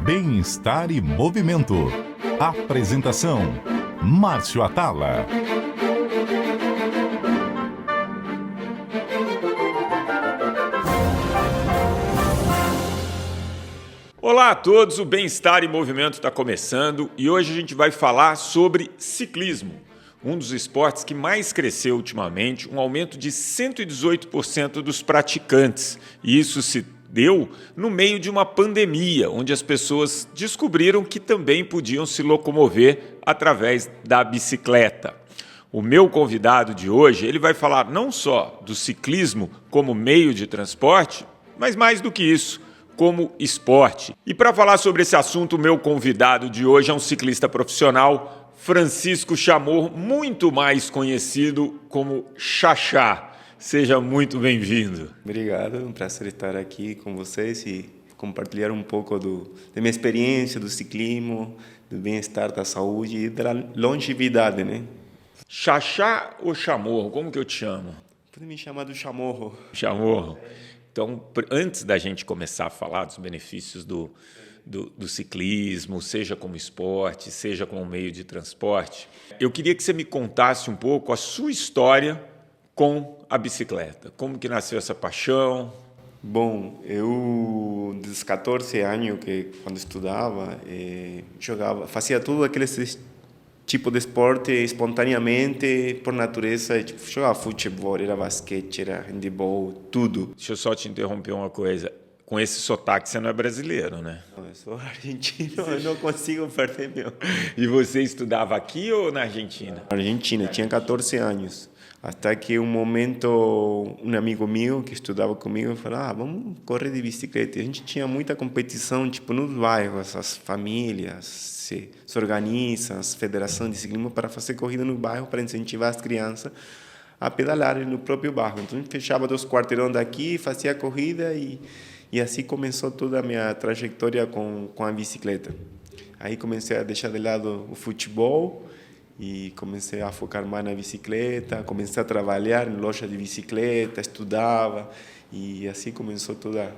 Bem-estar e movimento. Apresentação: Márcio Atala. Olá a todos, o Bem-estar e Movimento está começando e hoje a gente vai falar sobre ciclismo, um dos esportes que mais cresceu ultimamente, um aumento de 118% dos praticantes. E isso se deu no meio de uma pandemia, onde as pessoas descobriram que também podiam se locomover através da bicicleta. O meu convidado de hoje, ele vai falar não só do ciclismo como meio de transporte, mas mais do que isso, como esporte. E para falar sobre esse assunto, o meu convidado de hoje é um ciclista profissional, Francisco Chamorro, muito mais conhecido como Xaxá. Seja muito bem-vindo. Obrigado, é um prazer estar aqui com vocês e compartilhar um pouco da minha experiência do ciclismo, do bem-estar, da saúde e da longevidade, né? Xaxá ou Chamorro? Como que eu te chamo? Pode me chamar do Chamorro. Chamorro. Então, antes da gente começar a falar dos benefícios do ciclismo, seja como esporte, seja como meio de transporte, eu queria que você me contasse um pouco a sua história com a bicicleta. Como que nasceu essa paixão? Bom, eu, dos 14 anos, que quando estudava, jogava, fazia tudo aqueles tipo de esporte espontaneamente, por natureza, tipo, jogava futebol, era basquete, era handebol, tudo. Deixa eu só te interromper uma coisa. Com esse sotaque, você não é brasileiro, né? Não, eu sou argentino, eu não consigo perder meu. E você estudava aqui ou na Argentina? Argentina, tinha 14 anos. Até que um momento, um amigo meu que estudava comigo falou, vamos correr de bicicleta. E a gente tinha muita competição, tipo, nos bairros, as famílias se organizam, as federações de ciclismo para fazer corrida no bairro, para incentivar as crianças a pedalarem no próprio bairro. Então, a gente fechava 2 quarteirões daqui, fazia a corrida e assim começou toda a minha trajetória com a bicicleta. Aí comecei a deixar de lado o futebol e comecei a focar mais na bicicleta, comecei a trabalhar em loja de bicicleta, estudava e assim começou toda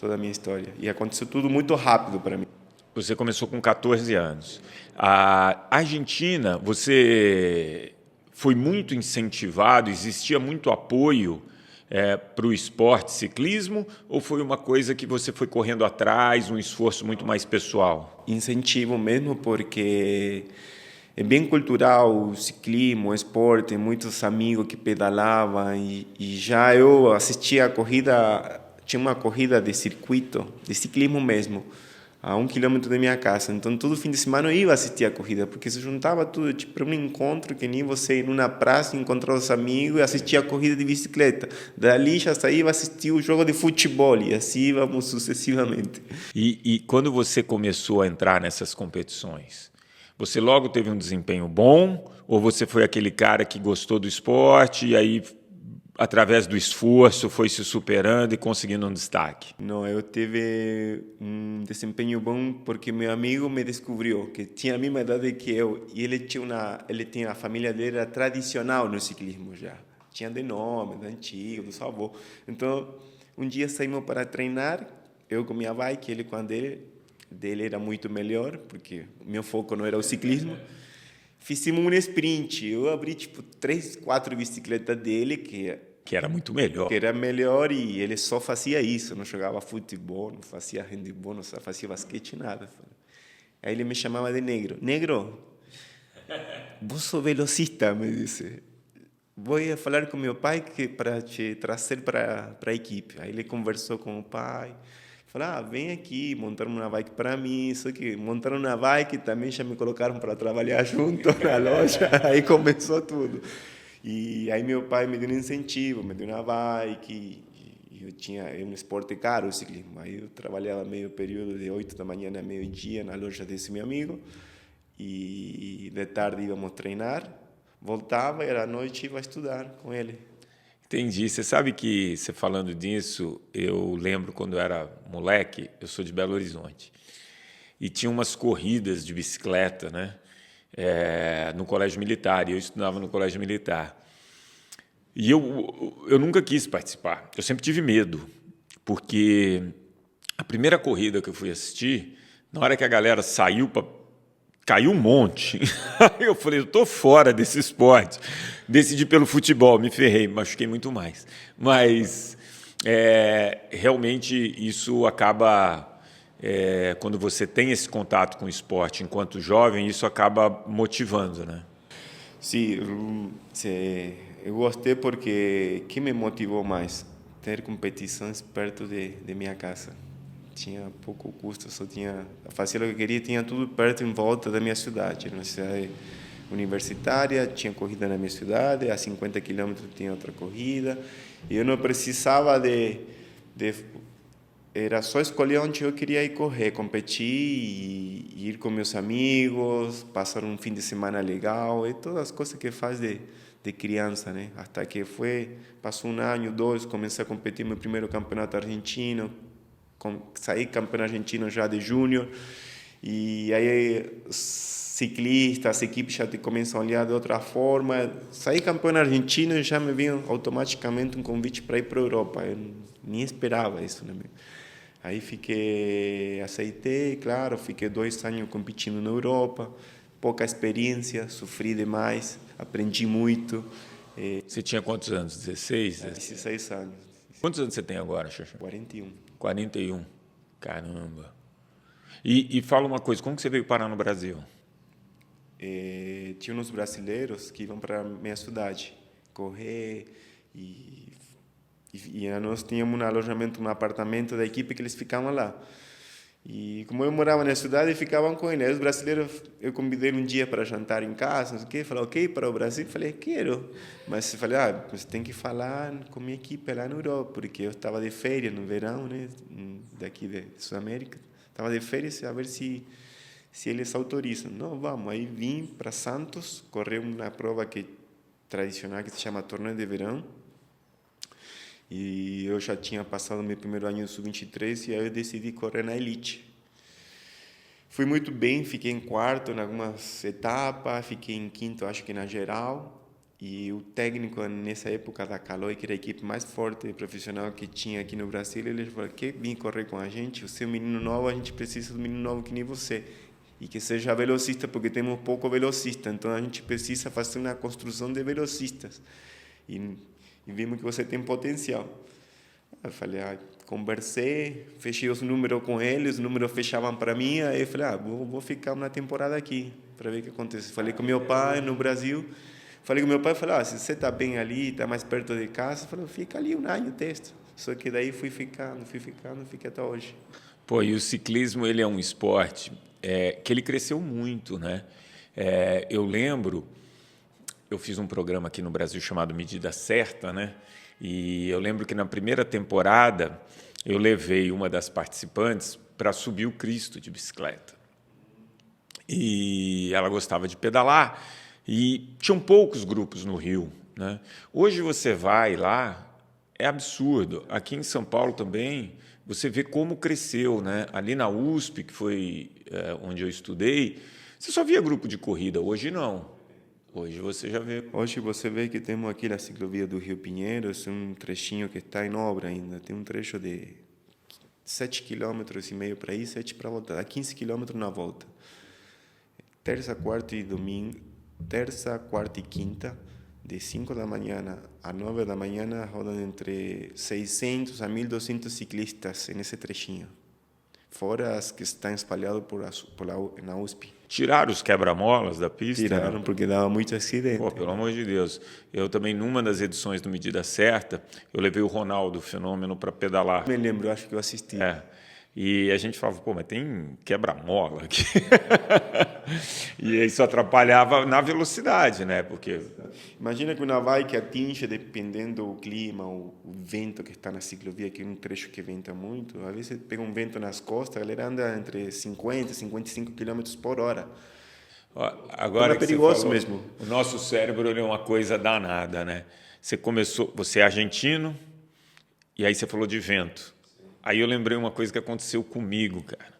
a minha história. E aconteceu tudo muito rápido para mim. Você começou com 14 anos. A Argentina, você foi muito incentivado, existia muito apoio para o esporte ciclismo ou foi uma coisa que você foi correndo atrás, um esforço muito mais pessoal? Incentivo mesmo, porque é bem cultural o ciclismo, o esporte, muitos amigos que pedalavam e já eu assistia a corrida, tinha uma corrida de circuito, de ciclismo mesmo, a 1 quilômetro da minha casa. Então, todo fim de semana eu ia assistir a corrida, porque se juntava tudo, tipo, para um encontro que nem você ir numa praça, encontrar os amigos e assistir a corrida de bicicleta. Dali já saía assistir o jogo de futebol e assim vamos sucessivamente. E quando você começou a entrar nessas competições, você logo teve um desempenho bom ou você foi aquele cara que gostou do esporte e aí, através do esforço, foi se superando e conseguindo um destaque? Não, eu tive um desempenho bom porque meu amigo me descobriu que tinha a mesma idade que eu e ele tinha a família dele era tradicional no ciclismo já. Tinha de nome, da antigo, do seu avô. Então, um dia saímos para treinar, eu com minha bike, ele com a dele era muito melhor, porque o meu foco não era o ciclismo. Fizemos um sprint, eu abri tipo 3, 4 bicicletas dele, Que era muito melhor. que era melhor e ele só fazia isso, não jogava futebol, não fazia handebol, não fazia basquete, nada. Aí ele me chamava de negro. Negro, vos sou velocista, me disse. Vou falar com meu pai que para te trazer para a equipe. Aí ele conversou com o pai. Falou, vem aqui, montaram uma bike para mim, só que montaram uma bike também já me colocaram para trabalhar junto na loja, aí começou tudo. E aí meu pai me deu um incentivo, me deu uma bike, e é um esporte caro o ciclismo, aí eu trabalhava meio período de 8 da manhã a meio-dia na loja desse meu amigo, e de tarde íamos treinar, voltava, era à noite e ia estudar com ele. Entendi. Você sabe que, você falando disso, eu lembro quando eu era moleque, eu sou de Belo Horizonte, e tinha umas corridas de bicicleta, né? No colégio militar, e eu estudava no colégio militar. E eu nunca quis participar, eu sempre tive medo, porque a primeira corrida que eu fui assistir Na hora que a galera saiu, caiu um monte. Aí eu falei, eu estou fora desse esporte. Decidi pelo futebol, me ferrei, machuquei muito mais. Mas realmente isso acaba... quando você tem esse contato com o esporte enquanto jovem, isso acaba motivando, né? Sim, eu gostei porque o que me motivou mais? Ter competições perto de minha casa. Tinha pouco custo, fazia o que eu queria, tinha tudo perto em volta da minha cidade. Era uma cidade universitária, tinha corrida na minha cidade, a 50 quilômetros tinha outra corrida, e eu não precisava era só escolher onde eu queria ir correr, competir e ir com meus amigos, passar um fim de semana legal, e todas as coisas que faz de criança, né? Até que passou 1 ano, 2, comecei a competir no meu primeiro campeonato argentino, saí campeão argentino já de júnior, e aí ciclistas, as equipes já te começam a olhar de outra forma. Saí campeão argentino e já me vinha automaticamente um convite para ir para a Europa. Eu nem esperava isso, né? Aí aceitei, claro, fiquei 2 anos competindo na Europa, pouca experiência, sofri demais, aprendi muito. Você tinha quantos anos? 16? 16 anos. Quantos anos você tem agora, Xaxá? 41. 41. Caramba. E fala uma coisa, como que você veio parar no Brasil? Tinha uns brasileiros que iam para a minha cidade correr e nós tínhamos um alojamento, um apartamento da equipe que eles ficavam lá. E como eu morava na cidade, ficavam com eles. Os brasileiros, eu convidei um dia para jantar em casa, não sei o quê. Falei, ok, para o Brasil? Falei, quero. Mas eu falei, você tem que falar com a minha equipe lá na Europa, porque eu estava de férias no verão, né, daqui de Sudamérica. Estava de férias, a ver se eles autorizam. Não, vamos. Aí vim para Santos, corri uma prova tradicional que se chama Torneio de Verão. E eu já tinha passado meu primeiro ano no Sub-23 e aí eu decidi correr na elite. Fui muito bem, fiquei em quarto em algumas etapas, fiquei em quinto, acho que na geral. E o técnico nessa época da Caloi, que era a equipe mais forte e profissional que tinha aqui no Brasil, ele falou, quer vir correr com a gente? Você é um menino novo, a gente precisa de um menino novo que nem você. E que seja velocista, porque temos pouco velocista, então a gente precisa fazer uma construção de velocistas. E vimos que você tem potencial. Eu falei, conversei, fechei os números com eles, os números fechavam para mim, aí eu falei, vou ficar uma temporada aqui, para ver o que acontece. Falei com meu pai no Brasil, falei, se você está bem ali, está mais perto de casa, falei, fica ali 1 ano, testa. Só que daí fui ficando, fiquei até hoje. Pô, e o ciclismo, ele é um esporte que ele cresceu muito, né? Eu lembro... Eu fiz um programa aqui no Brasil chamado Medida Certa, né? E eu lembro que na primeira temporada eu levei uma das participantes para subir o Cristo de bicicleta. E ela gostava de pedalar e tinham poucos grupos no Rio, né? Hoje você vai lá, é absurdo. Aqui em São Paulo também você vê como cresceu, né? Ali na USP, que foi onde eu estudei, você só via grupo de corrida. Hoje não. Hoje você já vê. Hoje você vê que temos aqui a ciclovia do Rio Pinheiros, um trechinho que está em obra ainda. Tem um trecho de 7,5 km para ir, 7 para voltar. Dá 15 km na volta. Terça, quarta e quinta, de 5 da manhã a 9 da manhã, rodam entre 600 a 1.200 ciclistas nesse trechinho. Fora as que estão espalhadas na USP. Tiraram os quebra-molas da pista? Tiraram, porque dava muito acidente. Pô, pelo amor de Deus. Eu também, numa das edições do Medida Certa, eu levei o Ronaldo Fenômeno para pedalar. Me lembro, acho que eu assisti. E a gente falava, mas tem quebra-mola aqui. E isso atrapalhava na velocidade, né? Porque... Imagina que uma bike atinge, dependendo do clima, o vento que está na ciclovia, que é um trecho que venta muito, às vezes pega um vento nas costas, a galera anda entre 50 e 55 km por hora. Agora é perigoso mesmo. O nosso cérebro é uma coisa danada, né? Você é argentino, e aí você falou de vento. Aí eu lembrei uma coisa que aconteceu comigo, cara.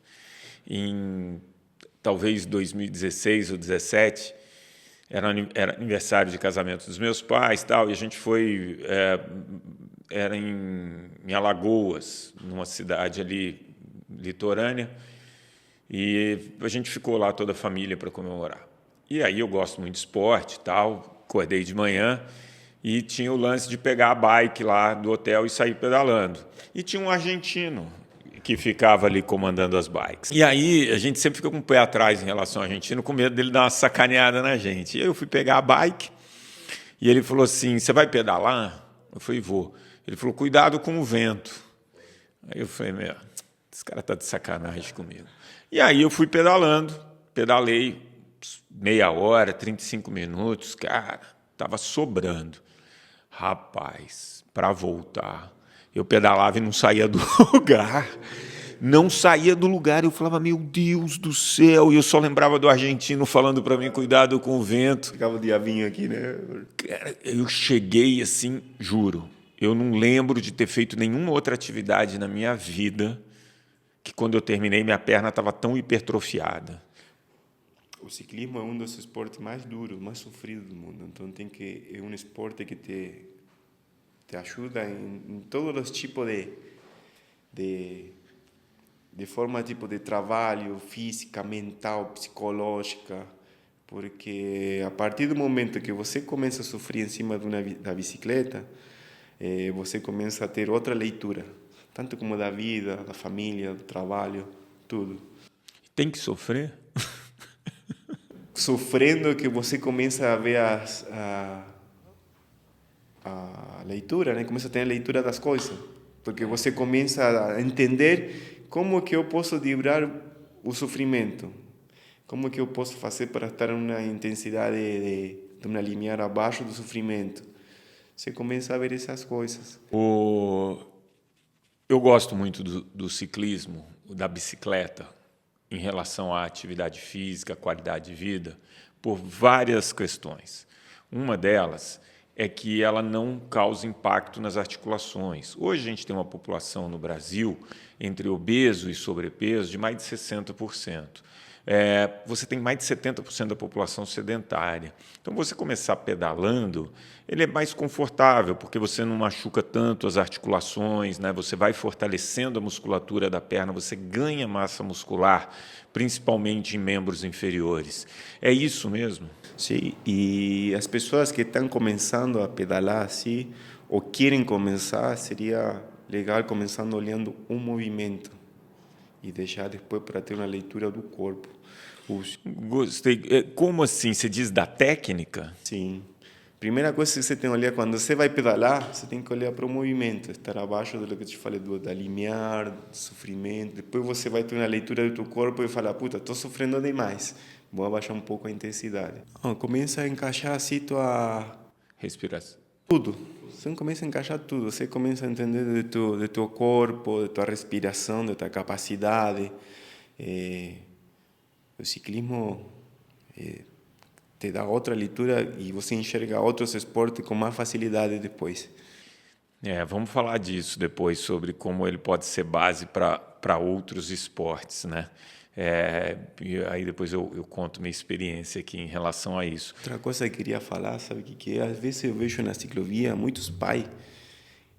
Em talvez 2016 ou 2017, era aniversário de casamento dos meus pais, tal, e a gente foi... era em Alagoas, numa cidade ali litorânea, E a gente ficou lá, toda a família, para comemorar. E aí eu gosto muito de esporte e tal, acordei de manhã e tinha o lance de pegar a bike lá do hotel e sair pedalando. E tinha um argentino que ficava ali comandando as bikes. E aí a gente sempre fica com o pé atrás em relação ao argentino, com medo dele dar uma sacaneada na gente. E aí eu fui pegar a bike e ele falou assim, você vai pedalar? Eu falei, vou. Ele falou, cuidado com o vento. Aí eu falei, meu, esse cara tá de sacanagem comigo. E aí eu fui pedalando, pedalei meia hora, 35 minutos, cara, tava sobrando. Rapaz, para voltar, eu pedalava e não saía do lugar. Não saía do lugar, eu falava, meu Deus do céu, e eu só lembrava do argentino falando para mim, cuidado com o vento. Ficava o diabinho aqui, né? Cara, eu cheguei assim, juro, eu não lembro de ter feito nenhuma outra atividade na minha vida que quando eu terminei minha perna estava tão hipertrofiada. O ciclismo é um dos esportes mais duros, mais sofridos do mundo. Então é um esporte que te ajuda em todos os tipos de forma tipo de trabalho, física, mental, psicológica, porque a partir do momento que você começa a sofrer em cima da bicicleta, você começa a ter outra leitura, tanto como da vida, da família, do trabalho, tudo. Tem que sofrer? Sofrendo que você começa a ver a leitura, né? Começa a ter a leitura das coisas, porque você começa a entender como que eu posso livrar o sofrimento, como que eu posso fazer para estar em uma intensidade de uma limiar abaixo do sofrimento. Você começa a ver essas coisas. Eu gosto muito do ciclismo, da bicicleta, em relação à atividade física, à qualidade de vida, por várias questões. Uma delas é que ela não causa impacto nas articulações. Hoje a gente tem uma população no Brasil, entre obeso e sobrepeso, de mais de 60%. Você tem mais de 70% da população sedentária. Então, você começar pedalando, ele é mais confortável, porque você não machuca tanto as articulações, né? Você vai fortalecendo a musculatura da perna, você ganha massa muscular, principalmente em membros inferiores. É isso mesmo? Sim, e as pessoas que estão começando a pedalar assim, ou querem começar, seria legal começando olhando um movimento e deixar depois para ter uma leitura do corpo. Gostei. Como assim? Você diz da técnica? Sim. Primeira coisa que você tem que olhar, quando você vai pedalar, você tem que olhar para o movimento, estar abaixo do que eu te falei, da limiar, do sofrimento. Depois você vai ter uma leitura do teu corpo e falar, puta, estou sofrendo demais, vou abaixar um pouco a intensidade. Começa a encaixar assim tua... Respiração. Tudo. Você começa a encaixar tudo. Você começa a entender do teu corpo, da tua respiração, da tua capacidade. O ciclismo te dá outra leitura e você enxerga outros esportes com mais facilidade depois. Vamos falar disso depois, sobre como ele pode ser base para outros esportes, né? E aí depois eu conto minha experiência aqui em relação a isso. Outra coisa que eu queria falar, sabe o que é? Às vezes eu vejo na ciclovia muitos pais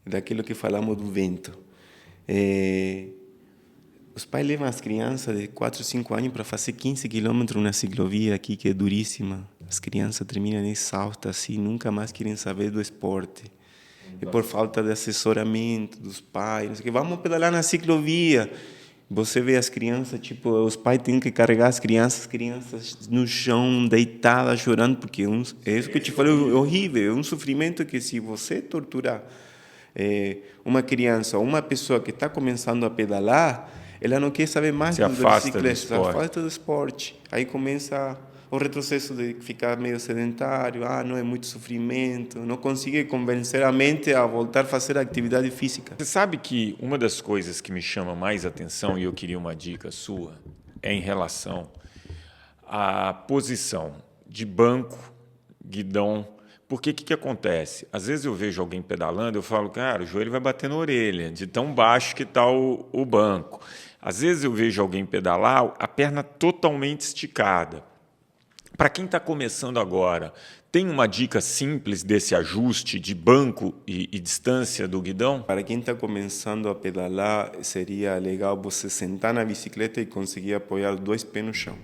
daquilo que falamos do vento. Os pais levam as crianças de 4, 5 anos para fazer 15 quilômetros na ciclovia aqui, que é duríssima. As crianças terminam exaustas assim, nunca mais querem saber do esporte. E por falta de assessoramento dos pais, não sei o que, vamos pedalar na ciclovia. Você vê as crianças, tipo, os pais têm que carregar as crianças no chão, deitadas, chorando, porque é isso que eu te falei, é horrível, é um sofrimento que se você torturar uma criança ou uma pessoa que está começando a pedalar, ela não quer saber mais da bicicleta, se afasta do esporte. Aí começa o retrocesso de ficar meio sedentário, não é muito sofrimento, não consegue convencer a mente a voltar a fazer atividade física. Você sabe que uma das coisas que me chama mais atenção, e eu queria uma dica sua, é em relação à posição de banco, guidão. Porque o que acontece? Às vezes eu vejo alguém pedalando, eu falo, cara, o joelho vai bater na orelha, de tão baixo que está o banco. Às vezes eu vejo alguém pedalar, a perna totalmente esticada. Para quem está começando agora, tem uma dica simples desse ajuste de banco e distância do guidão? Para quem está começando a pedalar, seria legal você sentar na bicicleta e conseguir apoiar os dois pés no chão.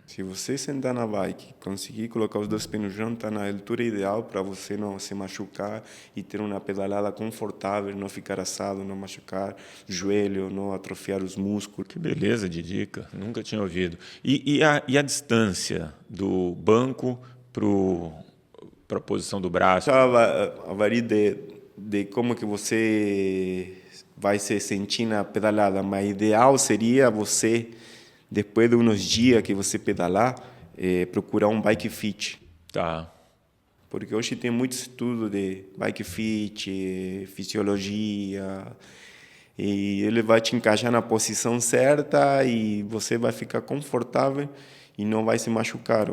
Se você sentar na bike, conseguir colocar os dois pés no chão, está na altura ideal para você não se machucar e ter uma pedalada confortável, não ficar assado, não machucar o joelho, não atrofiar os músculos. Que beleza de dica, nunca tinha ouvido. E a distância do banco para a posição do braço? Varia de como que você vai se sentir na pedalada, mas ideal seria você, depois de uns dias que você pedalar, procurar um bike fit. Tá. Porque hoje tem muito estudo de bike fit, fisiologia, e ele vai te encaixar na posição certa e você vai ficar confortável e não vai se machucar.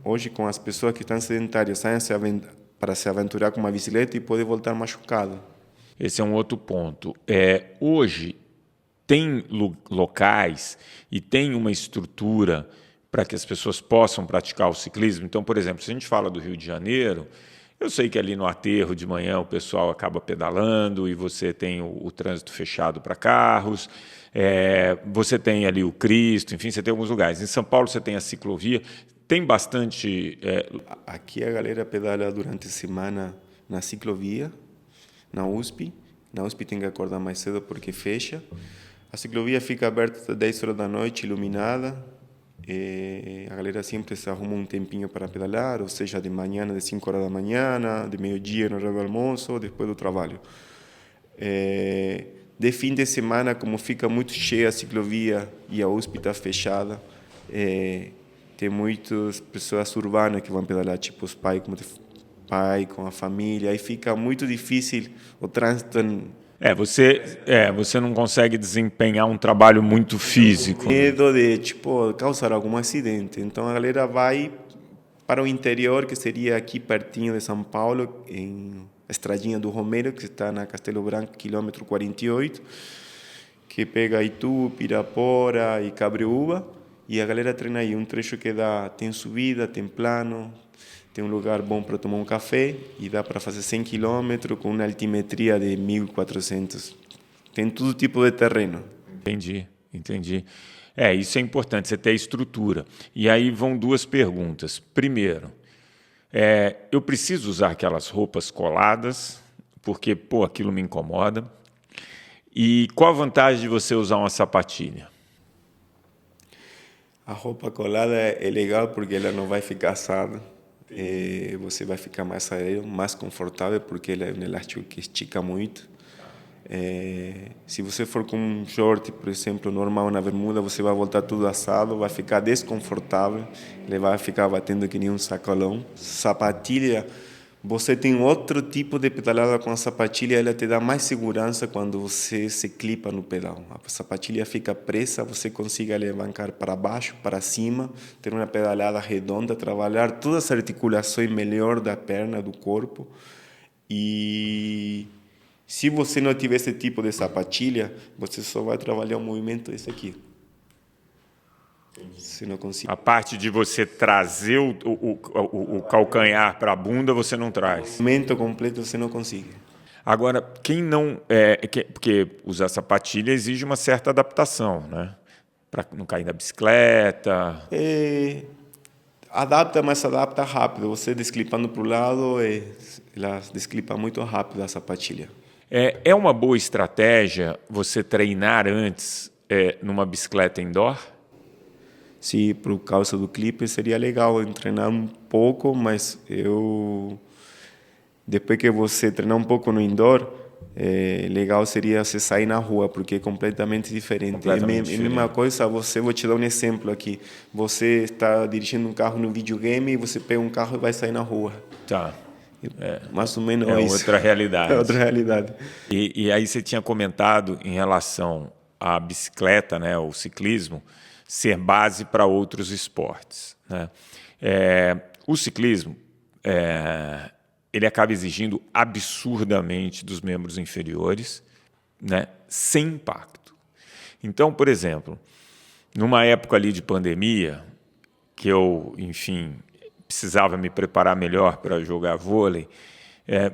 Hoje, com as pessoas que estão sedentárias, saem para se aventurar com uma bicicleta e pode voltar machucado. Esse é um outro ponto. Hoje, tem locais e tem uma estrutura para que as pessoas possam praticar o ciclismo. Então, por exemplo, se a gente fala do Rio de Janeiro, eu sei que ali no aterro de manhã o pessoal acaba pedalando e você tem o trânsito fechado para carros, você tem ali o Cristo, enfim, você tem alguns lugares. Em São Paulo você tem a ciclovia, tem bastante... Aqui a galera pedala durante a semana na ciclovia, na USP. Na USP tem que acordar mais cedo porque fecha. A ciclovia fica aberta até 10 horas da noite, iluminada. A galera sempre se arruma um tempinho para pedalar, ou seja, de manhã, de 5 horas da manhã, de meio-dia, no horário do almoço, depois do trabalho. De fim de semana, como fica muito cheia a ciclovia e a USP está fechada, tem muitas pessoas urbanas que vão pedalar, tipo os pais com a família, aí fica muito difícil o trânsito. Você não consegue desempenhar um trabalho muito físico. Medo de, causar algum acidente. Então, a galera vai para o interior, que seria aqui pertinho de São Paulo, em Estradinha do Romero, que está na Castelo Branco, quilômetro 48, que pega Itu, Pirapora e Cabreúva, e a galera treina aí. Um trecho que tem subida, tem plano, tem um lugar bom para tomar um café e dá para fazer 100 km com uma altimetria de 1.400. Tem todo tipo de terreno. Entendi. Isso é importante, você ter estrutura. E aí vão duas perguntas. Primeiro, eu preciso usar aquelas roupas coladas, porque aquilo me incomoda. E qual a vantagem de você usar uma sapatilha? A roupa colada é legal porque ela não vai ficar assada. Você vai ficar mais aéreo, mais confortável, porque ele é um elástico que estica muito. Se você for com um short, por exemplo, normal na bermuda, você vai voltar tudo assado, vai ficar desconfortável, ele vai ficar batendo que nem um sacolão. Sapatilha, você tem outro tipo de pedalada com a sapatilha, ela te dá mais segurança quando você se clipa no pedal. A sapatilha fica presa, você consiga levantar para baixo, para cima, ter uma pedalada redonda, trabalhar todas as articulações melhor da perna, do corpo. E se você não tiver esse tipo de sapatilha, você só vai trabalhar o movimento desse aqui. Você não consegue. A parte de você trazer o calcanhar para a bunda, você não traz. O movimento completo você não consegue. Agora, quem não... porque usar sapatilha exige uma certa adaptação, né? Para não cair na bicicleta. Adapta, mas adapta rápido. Você desclipando para o lado, ela desclipa muito rápido a sapatilha. É uma boa estratégia você treinar antes numa bicicleta indoor? Se por causa do clipe seria legal treinar um pouco, mas depois que você treinar um pouco no indoor, legal seria você sair na rua, porque é completamente diferente. É a mesma coisa, vou te dar um exemplo aqui. Você está dirigindo um carro no videogame e você pega um carro e vai sair na rua. Tá. Mais ou menos isso. Outra realidade. É outra realidade. E aí você tinha comentado em relação à bicicleta, né, o ciclismo, ser base para outros esportes, né? O ciclismo ele acaba exigindo absurdamente dos membros inferiores, né, sem impacto. Então, por exemplo, numa época ali de pandemia, que eu, enfim, precisava me preparar melhor para jogar vôlei,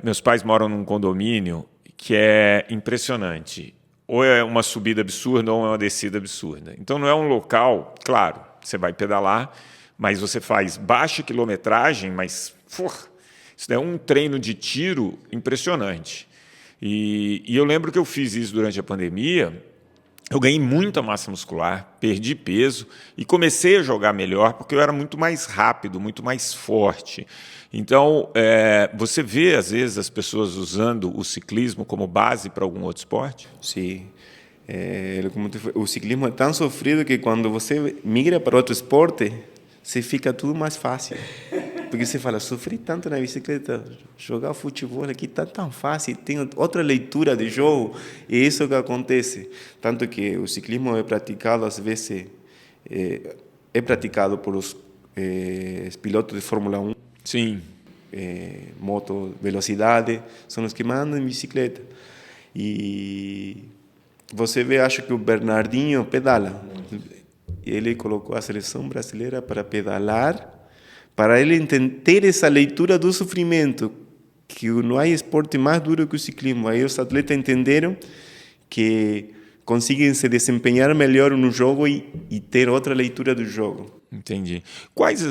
meus pais moram num condomínio que é impressionante. Ou é uma subida absurda ou é uma descida absurda. Então não é um local, claro, você vai pedalar, mas você faz baixa quilometragem, mas isso é um treino de tiro impressionante. E eu lembro que eu fiz isso durante a pandemia. Eu ganhei muita massa muscular, perdi peso e comecei a jogar melhor porque eu era muito mais rápido, muito mais forte. Então, você vê, às vezes, as pessoas usando o ciclismo como base para algum outro esporte? Sim. O ciclismo é tão sofrido que quando você migra para outro esporte, você fica tudo mais fácil. Porque você fala, sofri tanto na bicicleta, jogar futebol aqui está tão fácil, tem outra leitura de jogo, e isso que acontece. Tanto que o ciclismo é praticado, às vezes, é praticado por os pilotos de Fórmula 1. Sim. Moto, velocidade, são os que mandam em bicicleta. E você vê, acho que o Bernardinho pedala. Ele colocou a seleção brasileira para pedalar, para ele ter essa leitura do sofrimento, que não há esporte mais duro que o ciclismo. Aí os atletas entenderam que conseguem se desempenhar melhor no jogo e ter outra leitura do jogo. Entendi.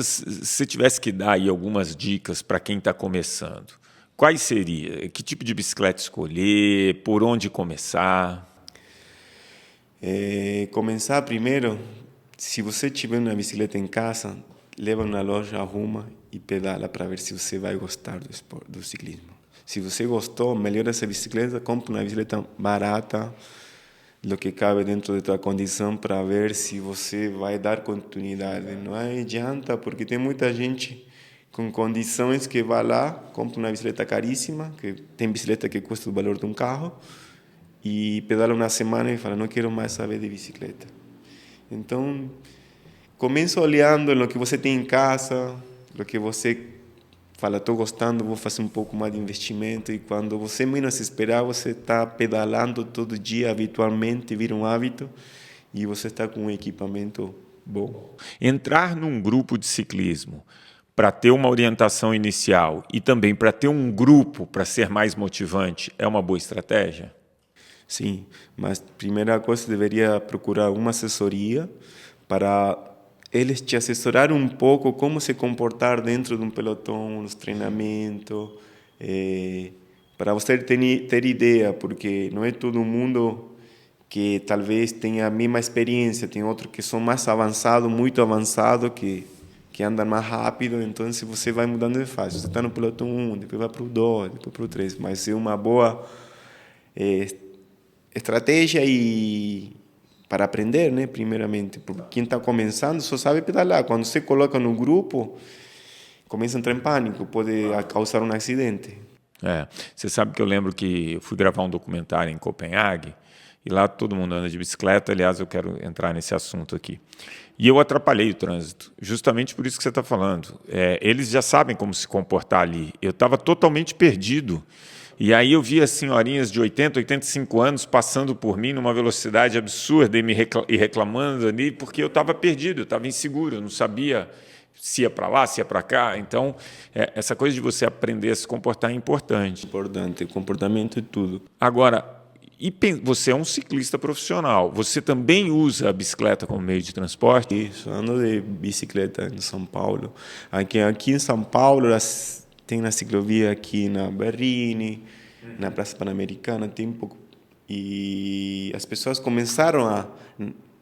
Se tivesse que dar aí algumas dicas para quem está começando, quais seria? Que tipo de bicicleta escolher? Por onde começar? Começar primeiro, se você tiver uma bicicleta em casa, leva na loja, arruma e pedala para ver se você vai gostar do ciclismo. Se você gostou, melhora essa bicicleta, compra uma bicicleta barata, do que cabe dentro de tua condição, para ver se você vai dar continuidade. Não adianta, porque tem muita gente com condições que vai lá, compra uma bicicleta caríssima, que tem bicicleta que custa o valor de um carro, e pedala uma semana e fala, não quero mais saber de bicicleta. Então, começa olhando no que você tem em casa, no que você fala, estou gostando, vou fazer um pouco mais de investimento. E quando você menos esperar, você está pedalando todo dia, habitualmente, vira um hábito, e você está com um equipamento bom. Entrar num grupo de ciclismo para ter uma orientação inicial e também para ter um grupo para ser mais motivante é uma boa estratégia? Sim, mas primeira coisa, você deveria procurar uma assessoria para eles te assessorar um pouco como se comportar dentro de um pelotão, nos treinamentos, para você ter ideia, porque não é todo mundo que talvez tenha a mesma experiência, tem outros que são mais avançados, muito avançados, que andam mais rápido, então se você vai mudando de fase, você está no pelotão 1, depois vai para o 2, depois para o 3, mas é uma boa estratégia para aprender, né, primeiramente. Porque quem está começando só sabe pedalar. Quando você coloca no grupo, começa a entrar em pânico, pode causar um acidente. Você sabe que eu lembro que eu fui gravar um documentário em Copenhague, e lá todo mundo anda de bicicleta. Aliás, eu quero entrar nesse assunto aqui. E eu atrapalhei o trânsito, justamente por isso que você está falando. Eles já sabem como se comportar ali. Eu estava totalmente perdido. E aí eu vi as senhorinhas de 80, 85 anos passando por mim numa velocidade absurda e reclamando ali, porque eu estava perdido, eu estava inseguro, eu não sabia se ia para lá, se ia para cá. Então, essa coisa de você aprender a se comportar é importante. Importante, comportamento é tudo. Agora, você é um ciclista profissional, você também usa a bicicleta como meio de transporte? Isso, ando de bicicleta em São Paulo. Aqui em São Paulo, tem na ciclovia aqui na Berrini, na Praça Pan-Americana, tem um pouco. E as pessoas começaram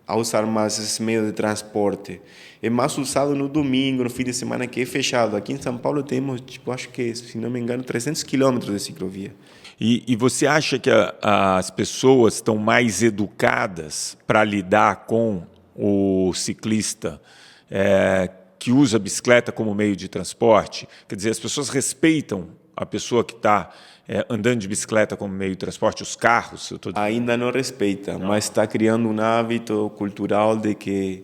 a usar mais esse meio de transporte. É mais usado no domingo, no fim de semana, que é fechado. Aqui em São Paulo temos, acho que, se não me engano, 300 quilômetros de ciclovia. E você acha que as pessoas estão mais educadas para lidar com o ciclista que usa a bicicleta como meio de transporte? Quer dizer, as pessoas respeitam a pessoa que está andando de bicicleta como meio de transporte, os carros? Ainda não respeita, mas está criando um hábito cultural de que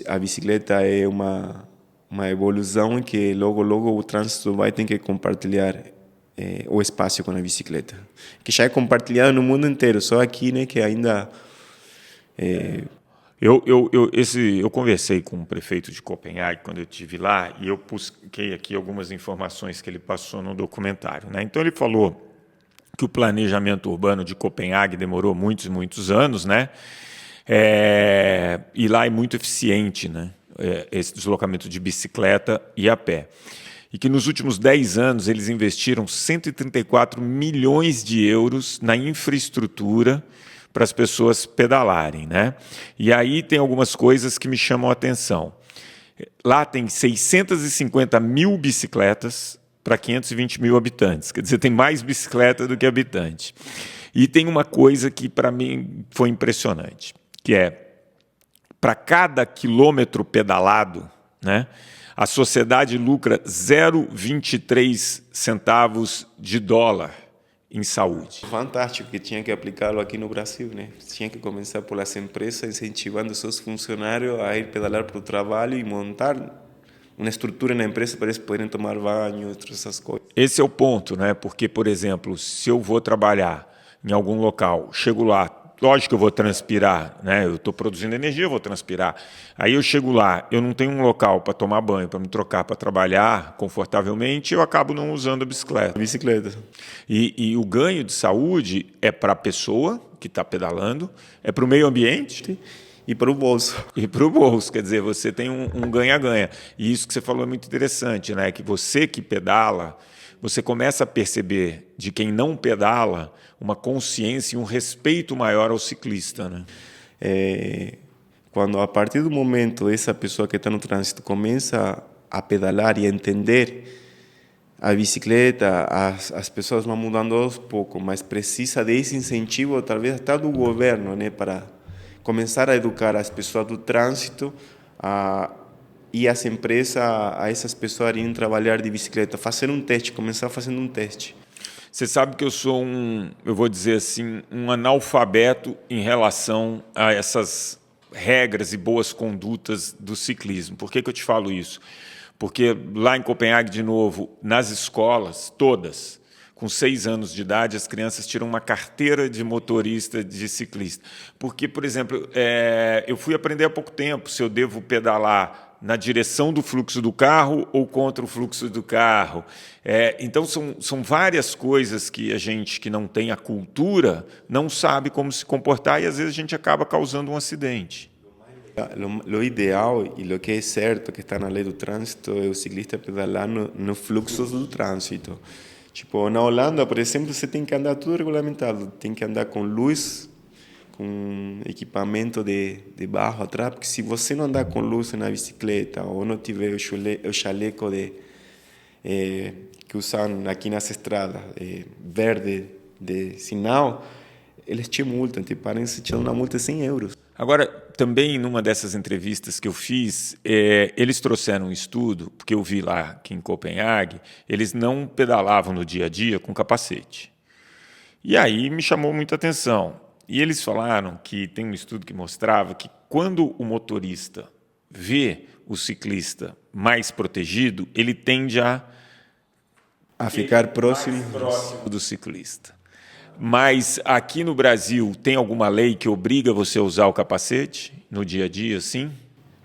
a bicicleta é uma evolução, que logo o trânsito vai ter que compartilhar o espaço com a bicicleta, que já é compartilhado no mundo inteiro, só aqui, né, que ainda Eu conversei com o prefeito de Copenhague quando eu estive lá e eu busquei aqui algumas informações que ele passou no documentário, né? Então ele falou que o planejamento urbano de Copenhague demorou muitos e muitos anos, né? E lá é muito eficiente, né? Esse deslocamento de bicicleta e a pé. E que nos últimos 10 anos eles investiram 134 milhões de euros na infraestrutura para as pessoas pedalarem, né? E aí tem algumas coisas que me chamam a atenção. Lá tem 650 mil bicicletas para 520 mil habitantes. Quer dizer, tem mais bicicleta do que habitante. E tem uma coisa que para mim foi impressionante, que é, para cada quilômetro pedalado, né, a sociedade lucra 0,23 centavos de dólar em saúde. Fantástico, que tinha que aplicá-lo aqui no Brasil, né? Tinha que começar por as empresas incentivando seus funcionários a ir pedalar para o trabalho e montar uma estrutura na empresa para eles poderem tomar banho, todas essas coisas. Esse é o ponto, né? Porque, por exemplo, se eu vou trabalhar em algum local, chego lá, lógico que eu vou transpirar, né? Eu estou produzindo energia, eu vou transpirar. Aí eu chego lá, eu não tenho um local para tomar banho, para me trocar, para trabalhar confortavelmente, eu acabo não usando a bicicleta. E o ganho de saúde é para a pessoa que está pedalando, é para o meio ambiente e para o bolso. E para o bolso, quer dizer, você tem um ganha-ganha. E isso que você falou é muito interessante, né? Que você que pedala, você começa a perceber de quem não pedala uma consciência e um respeito maior ao ciclista, né? Quando a partir do momento essa pessoa que está no trânsito começa a pedalar e a entender a bicicleta, as pessoas vão mudando aos poucos, mas precisa desse incentivo, talvez até do governo, né, para começar a educar as pessoas do trânsito e as empresas a essas pessoas irem trabalhar de bicicleta, fazer um teste, começar fazendo um teste. Você sabe que eu sou eu vou dizer assim, um analfabeto em relação a essas regras e boas condutas do ciclismo. Por que eu te falo isso? Porque lá em Copenhague, de novo, nas escolas, todas, com 6 anos de idade, as crianças tiram uma carteira de motorista de ciclista. Porque, por exemplo, eu fui aprender há pouco tempo se eu devo pedalar na direção do fluxo do carro ou contra o fluxo do carro. Então, são várias coisas que a gente que não tem a cultura não sabe como se comportar e, às vezes, a gente acaba causando um acidente. Lo ideal e o que é certo, que está na lei do trânsito, é o ciclista pedalar no fluxo do trânsito. Tipo, na Holanda, por exemplo, você tem que andar tudo regulamentado. Tem que andar com luz, com equipamento de barro atrás, porque se você não andar com luz na bicicleta ou não tiver o chaleco que usam aqui nas estradas, verde de sinal, eles te multam, te param e te dão uma multa de 100 euros. Agora, também numa dessas entrevistas que eu fiz, eles trouxeram um estudo, porque eu vi lá que em Copenhague, eles não pedalavam no dia a dia com capacete. E aí me chamou muita atenção. E eles falaram que tem um estudo que mostrava que quando o motorista vê o ciclista mais protegido, ele tende a ficar próximo do ciclista. Mas aqui no Brasil tem alguma lei que obriga você a usar o capacete no dia a dia, sim?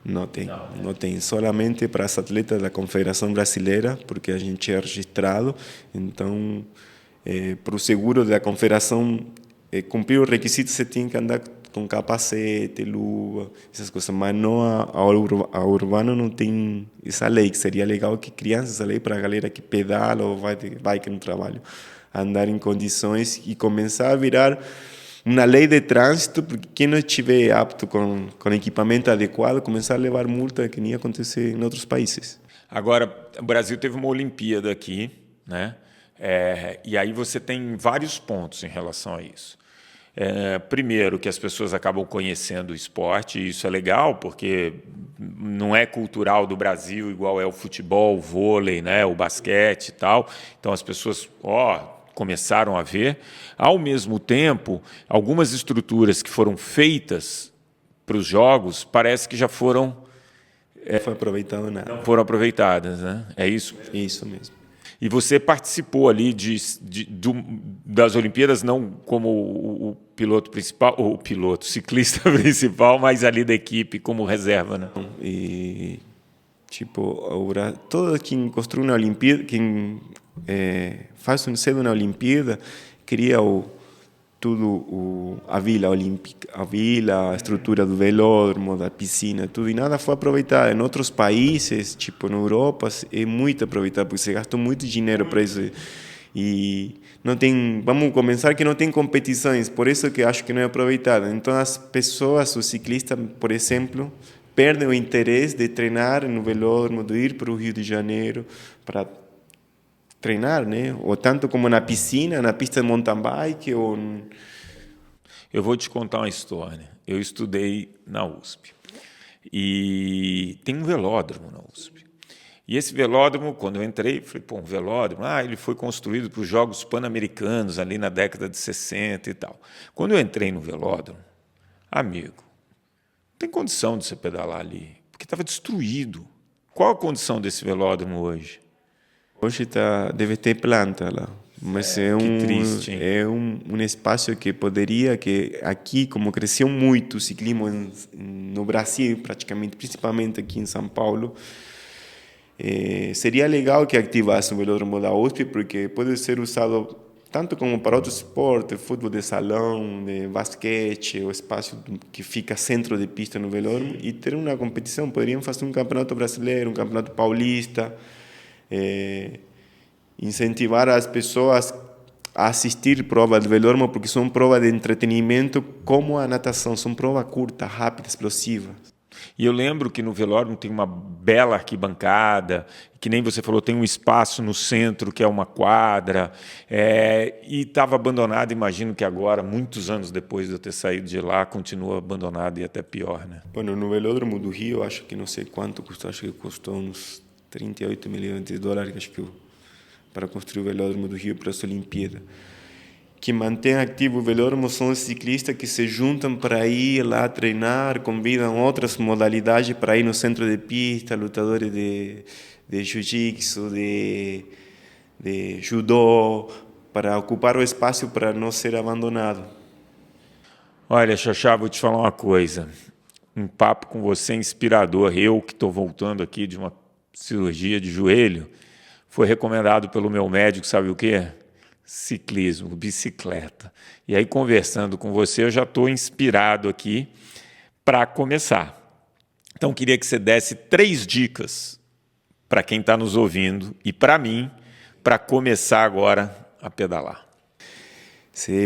Não tem. Não tem. Solamente para as atletas da Confederação Brasileira, porque a gente é registrado. Então, para o seguro da Confederação cumprir os requisitos, você tem que andar com capacete, luva, essas coisas. Mas não a Urbano não tem essa lei, que seria legal que criasse essa lei para a galera que pedala ou vai que no trabalho, andar em condições e começar a virar uma lei de trânsito, porque quem não estiver apto com equipamento adequado, começar a levar multa, que nem acontecer em outros países. Agora, o Brasil teve uma Olimpíada aqui, né? E aí você tem vários pontos em relação a isso. Primeiro, que as pessoas acabam conhecendo o esporte, e isso é legal, porque não é cultural do Brasil igual é o futebol, o vôlei, né, o basquete e tal. Então, as pessoas começaram a ver. Ao mesmo tempo, algumas estruturas que foram feitas para os jogos parece que já foram... Não foi aproveitado nada. Não foram aproveitadas, né? É isso? Isso mesmo. E você participou ali das Olimpíadas, não como o piloto principal, ou o ciclista principal, mas ali da equipe como reserva, né? E, tipo, todo quem construi uma Olimpíada, quem faz um cedo na Olimpíada, cria a vila olímpica, a estrutura do velódromo, da piscina, tudo, e nada foi aproveitado. Em outros países, tipo na Europa, é muito aproveitado, porque se gastou muito dinheiro para isso. E não tem, vamos começar que não tem competições, por isso que acho que não é aproveitado. Então as pessoas, os ciclistas, por exemplo, perdem o interesse de treinar no velódromo, de ir para o Rio de Janeiro para treinar, né? Ou tanto como na piscina, na pista de mountain bike. Eu vou te contar uma história. Eu estudei na USP e tem um velódromo na USP. E esse velódromo, quando eu entrei, falei, pô, um velódromo, ele foi construído para os Jogos Pan-Americanos, ali na década de 60 e tal. Quando eu entrei no velódromo, amigo, não tem condição de você pedalar ali, porque estava destruído. Qual a condição desse velódromo hoje? Hoje deve ter planta lá, mas que triste, hein? É um espaço que poderia, que aqui, como cresceu muito o ciclismo no Brasil, praticamente, principalmente aqui em São Paulo, seria legal que ativasse o velódromo da USP, porque pode ser usado tanto como para outros esportes, futebol de salão, de basquete, o espaço que fica centro de pista no velódromo, e ter uma competição. Poderiam fazer um campeonato brasileiro, um campeonato paulista, incentivar as pessoas a assistir provas de velódromo, porque são provas de entretenimento como a natação, são provas curtas, rápidas, explosivas. E eu lembro que no velódromo tem uma bela arquibancada, que nem você falou, tem um espaço no centro que é uma quadra, e estava abandonado, imagino que agora, muitos anos depois de eu ter saído de lá, continua abandonado e até pior, né? Bueno, no velódromo do Rio, acho que não sei quanto custou, acho que custou uns 38 milhões de dólares, acho que para construir o velódromo do Rio para as Olimpíadas. Que mantém ativo o velódromo são os ciclistas que se juntam para ir lá treinar, convidam outras modalidades para ir no centro de pista, lutadores de jiu-jitsu, de judô, para ocupar o espaço para não ser abandonado. Olha, Xaxá, vou te falar uma coisa. Um papo com você inspirador. Eu, que estou voltando aqui de uma cirurgia de joelho, foi recomendado pelo meu médico, sabe o quê? Ciclismo, bicicleta. E aí, conversando com você, eu já estou inspirado aqui para começar. Então, queria que você desse 3 dicas para quem está nos ouvindo e para mim, para começar agora a pedalar.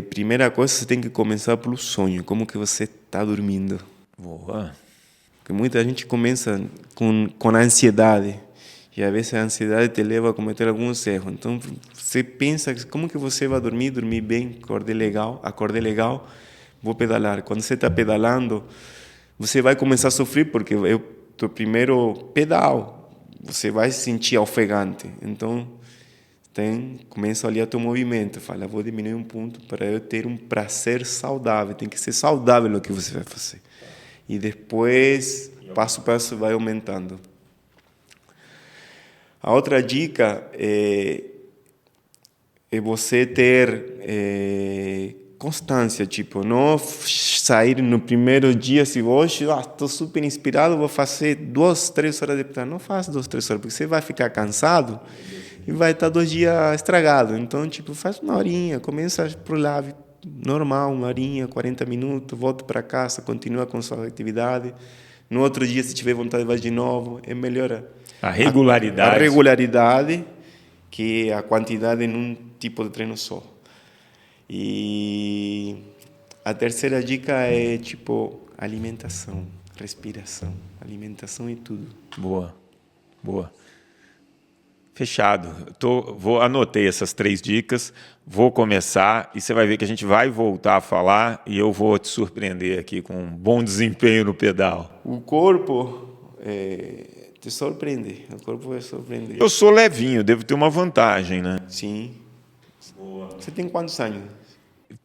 Primeira coisa, você tem que começar pelo sonho. Como que você está dormindo? Boa. Porque muita gente começa com ansiedade. E às vezes a ansiedade te leva a cometer alguns erros. Então, você pensa, como que você vai dormir bem, acordei legal, vou pedalar. Quando você está pedalando, você vai começar a sofrer, porque é o teu primeiro pedal, você vai se sentir ofegante. Então, começa ali o teu movimento, fala, vou diminuir um ponto para eu ter um prazer saudável, tem que ser saudável o que você vai fazer. E depois, passo a passo, vai aumentando. A outra dica é você ter constância, tipo, não sair no primeiro dia, se hoje estou super inspirado, vou fazer 2, 3 horas de pedal. Não faça 2, 3 horas, porque você vai ficar cansado e vai estar 2 dias estragado. Então, tipo, faz 1 horinha, começa por lá, normal, 1 horinha, 40 minutos, volta para casa, continua com sua atividade. No outro dia, se tiver vontade, vai de novo. É melhor a regularidade. A regularidade que a quantidade num tipo de treino só. E a terceira dica é, tipo, alimentação, respiração. Alimentação e tudo. Boa, boa. Fechado. Anotei essas 3 dicas, vou começar e você vai ver que a gente vai voltar a falar e eu vou te surpreender aqui com um bom desempenho no pedal. O corpo te surpreende. O corpo vai surpreender. Eu sou levinho, devo ter uma vantagem, né? Sim. Boa. Você tem quantos anos?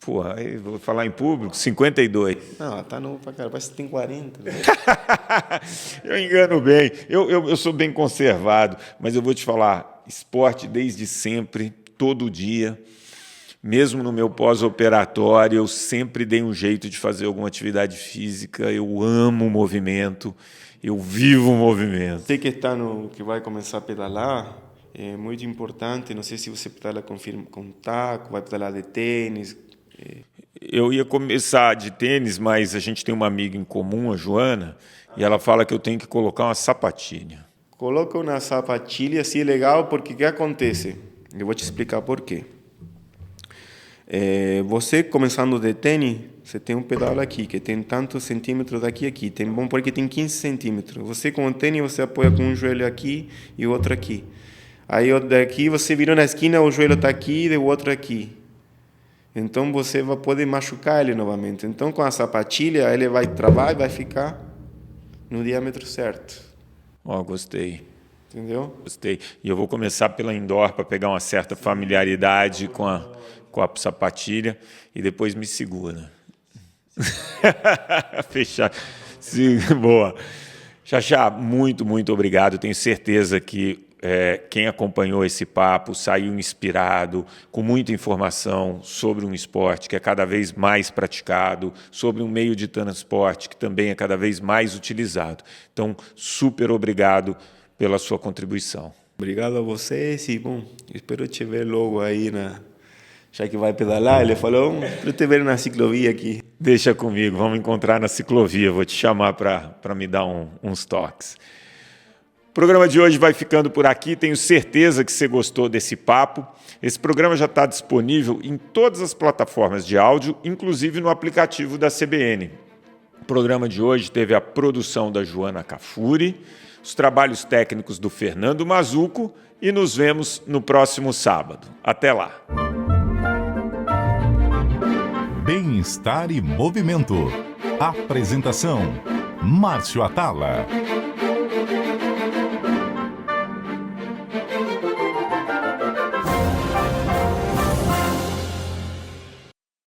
Porra, aí vou falar em público, 52. Não, tá novo pra caramba, parece que tem 40. Né? Eu engano bem, eu sou bem conservado, mas eu vou te falar, esporte desde sempre, todo dia. Mesmo no meu pós-operatório, eu sempre dei um jeito de fazer alguma atividade física. Eu amo o movimento, eu vivo o movimento. Você que está que vai começar a pedalar, é muito importante. Não sei se você pedala com taco, vai pedalar de tênis. Eu ia começar de tênis, mas a gente tem uma amiga em comum, a Joana, e ela fala que eu tenho que colocar uma sapatilha. Coloca uma sapatilha, assim é legal, porque o que acontece? Eu vou te explicar por quê. Você começando de tênis, você tem um pedal aqui, que tem tantos centímetros daqui a aqui. Tem bom porque tem 15 centímetros. Você com o tênis, você apoia com um joelho aqui e o outro aqui. Aí daqui você virou na esquina, o joelho está aqui e o outro aqui. Então você vai poder machucar ele novamente. Então com a sapatilha, ele vai travar e vai ficar no diâmetro certo. Gostei. Entendeu? Gostei. E eu vou começar pela indoor para pegar uma certa familiaridade com a sapatilha e depois me segura. Fechar. Sim, boa. Xaxá, muito, muito obrigado. Tenho certeza que quem acompanhou esse papo saiu inspirado, com muita informação sobre um esporte que é cada vez mais praticado, sobre um meio de transporte que também é cada vez mais utilizado. Então, super obrigado pela sua contribuição. Obrigado a vocês e, bom, espero te ver logo aí já que vai pedalar. Ele falou, espero te ver na ciclovia aqui. Deixa comigo, vamos encontrar na ciclovia, vou te chamar para me dar uns toques. O programa de hoje vai ficando por aqui, tenho certeza que você gostou desse papo. Esse programa já está disponível em todas as plataformas de áudio, inclusive no aplicativo da CBN. O programa de hoje teve a produção da Joana Cafuri, os trabalhos técnicos do Fernando Mazuco e nos vemos no próximo sábado. Até lá! Bem-estar e movimento. Apresentação: Márcio Atala.